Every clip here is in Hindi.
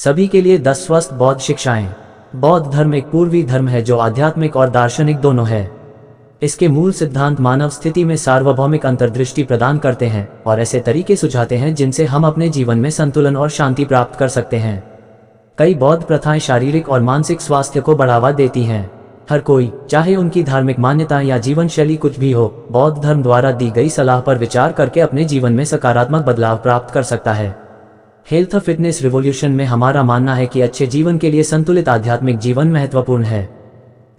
सभी के लिए 10 स्वस्थ बौद्ध शिक्षाएं। बौद्ध धर्म एक पूर्वी धर्म है जो आध्यात्मिक और दार्शनिक दोनों है। इसके मूल सिद्धांत मानव स्थिति में सार्वभौमिक अंतर्दृष्टि प्रदान करते हैं और ऐसे तरीके सुझाते हैं जिनसे हम अपने जीवन में संतुलन और शांति प्राप्त कर सकते हैं। कई बौद्ध प्रथाएं शारीरिक और मानसिक स्वास्थ्य को बढ़ावा देती हैं। हर कोई, चाहे उनकी धार्मिक मान्यता या जीवन शैली कुछ भी हो, बौद्ध धर्म द्वारा दी गई सलाह पर विचार करके अपने जीवन में सकारात्मक बदलाव प्राप्त कर सकता है। हेल्थ फिटनेस रिवॉल्यूशन में हमारा मानना है कि अच्छे जीवन के लिए संतुलित आध्यात्मिक जीवन महत्वपूर्ण है।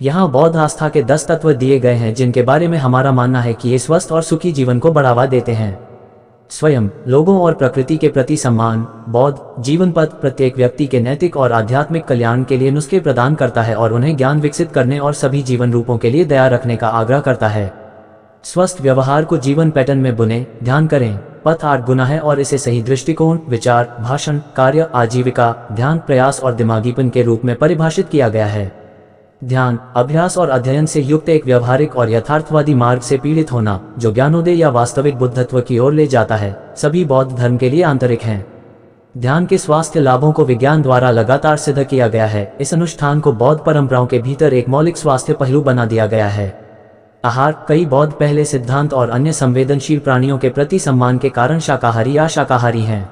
यहाँ बौद्ध आस्था के 10 तत्व दिए गए हैं जिनके बारे में हमारा मानना है कि ये स्वस्थ और सुखी जीवन को बढ़ावा देते हैं। स्वयं, लोगों और प्रकृति के प्रति सम्मान। बौद्ध जीवन पथ प्रत्येक व्यक्ति के नैतिक और आध्यात्मिक कल्याण के लिए नुस्खे प्रदान करता है और उन्हें ज्ञान विकसित करने और सभी जीवन रूपों के लिए दया रखने का आग्रह करता है। स्वस्थ व्यवहार को जीवन पैटर्न में बुने, ध्यान करें। पथ 8 गुना है और इसे सही दृष्टिकोण, विचार, भाषण, कार्य, आजीविका, ध्यान, प्रयास और दिमागीपन के रूप में परिभाषित किया गया है। ध्यान, अभ्यास और अध्ययन से युक्त एक व्यवहारिक और यथार्थवादी मार्ग से पीड़ित होना जो ज्ञानोदय या वास्तविक बुद्धत्व की ओर ले जाता है, सभी बौद्ध धर्म के लिए आंतरिक हैं। ध्यान के स्वास्थ्य लाभों को विज्ञान द्वारा लगातार सिद्ध किया गया है। इस अनुष्ठान को बौद्ध परंपराओं के भीतर एक मौलिक स्वास्थ्य पहलू बना दिया गया है। आहार, कई बौद्ध पहले सिद्धांत और अन्य संवेदनशील प्राणियों के प्रति सम्मान के कारण शाकाहारी या शाकाहारी हैं।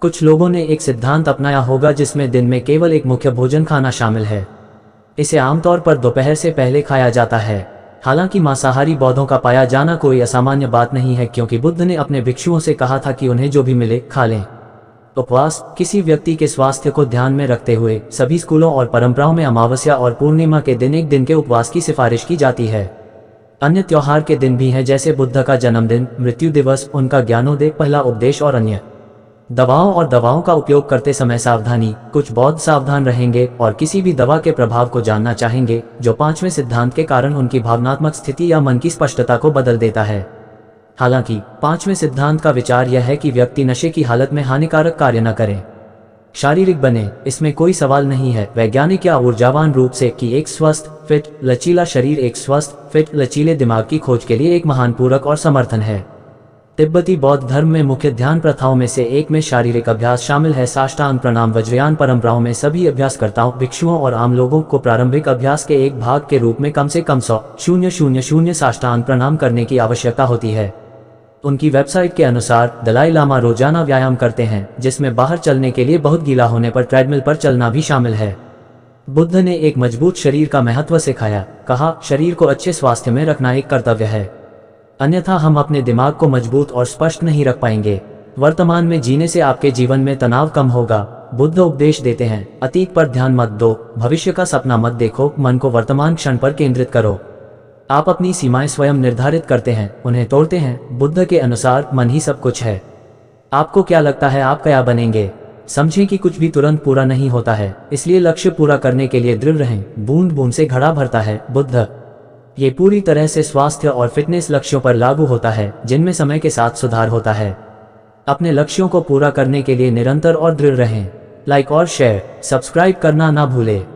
कुछ लोगों ने एक सिद्धांत अपनाया होगा जिसमें दिन में केवल एक मुख्य भोजन खाना शामिल है। इसे आमतौर पर दोपहर से पहले खाया जाता है। हालांकि मांसाहारी बौद्धों का पाया जाना कोई असामान्य बात नहीं है, क्योंकि बुद्ध ने अपने भिक्षुओं से कहा था कि उन्हें जो भी मिले खा लें। उपवास, किसी व्यक्ति के स्वास्थ्य को ध्यान में रखते हुए सभी स्कूलों और परंपराओं में अमावस्या और पूर्णिमा के दिन एक दिन के उपवास की सिफारिश की जाती है। अन्य त्योहार के दिन भी हैं, जैसे बुद्ध का जन्मदिन, मृत्यु दिवस, उनका ज्ञानोदय, पहला उपदेश और अन्य। दवाओं और दवाओं का उपयोग करते समय सावधानी। कुछ बौद्ध सावधान रहेंगे और किसी भी दवा के प्रभाव को जानना चाहेंगे जो 5वें सिद्धांत के कारण उनकी भावनात्मक स्थिति या मन की स्पष्टता को बदल देता है। हालांकि 5वें सिद्धांत का विचार यह है कि व्यक्ति नशे की हालत में हानिकारक कार्य न करे। शारीरिक बने, इसमें कोई सवाल नहीं है, वैज्ञानिक या ऊर्जावान रूप से, कि एक स्वस्थ, फिट, लचीला शरीर एक स्वस्थ, फिट, लचीले दिमाग की खोज के लिए एक महान पूरक और समर्थन है। तिब्बती बौद्ध धर्म में मुख्य ध्यान प्रथाओं में से एक में शारीरिक अभ्यास शामिल है। साष्टांग प्रणाम वज्रयान परंपराओं में सभी अभ्यासकर्ताओं, भिक्षुओं और आम लोगों को प्रारंभिक अभ्यास के एक भाग के रूप में कम से कम 100 साष्टांग प्रणाम करने की आवश्यकता होती है। उनकी वेबसाइट के अनुसार दलाई लामा रोजाना व्यायाम करते हैं, जिसमें बाहर चलने के लिए बहुत गीला होने पर ट्रेडमिल पर चलना भी शामिल है। बुद्ध ने एक मजबूत शरीर का महत्व सिखाया। कहा, शरीर को अच्छे स्वास्थ्य में रखना एक कर्तव्य है, अन्यथा हम अपने दिमाग को मजबूत और स्पष्ट नहीं रख पाएंगे। वर्तमान में जीने से आपके जीवन में तनाव कम होगा। बुद्ध उपदेश देते हैं, अतीत पर ध्यान मत दो, भविष्य का सपना मत देखो, मन को वर्तमान क्षण पर केंद्रित करो। आप अपनी सीमाएं स्वयं निर्धारित करते हैं, उन्हें तोड़ते हैं। बुद्ध के अनुसार मन ही सब कुछ है। आपको क्या लगता है आप क्या बनेंगे? समझें कि कुछ भी तुरंत पूरा नहीं होता है, इसलिए लक्ष्य पूरा करने के लिए दृढ़ रहें। बूंद बूंद से घड़ा भरता है। बुद्ध। ये पूरी तरह से स्वास्थ्य और फिटनेस लक्ष्यों पर लागू होता है, जिनमें समय के साथ सुधार होता है। अपने लक्ष्यों को पूरा करने के लिए निरंतर और दृढ़ रहें। लाइक और शेयर, सब्सक्राइब करना ना भूलें।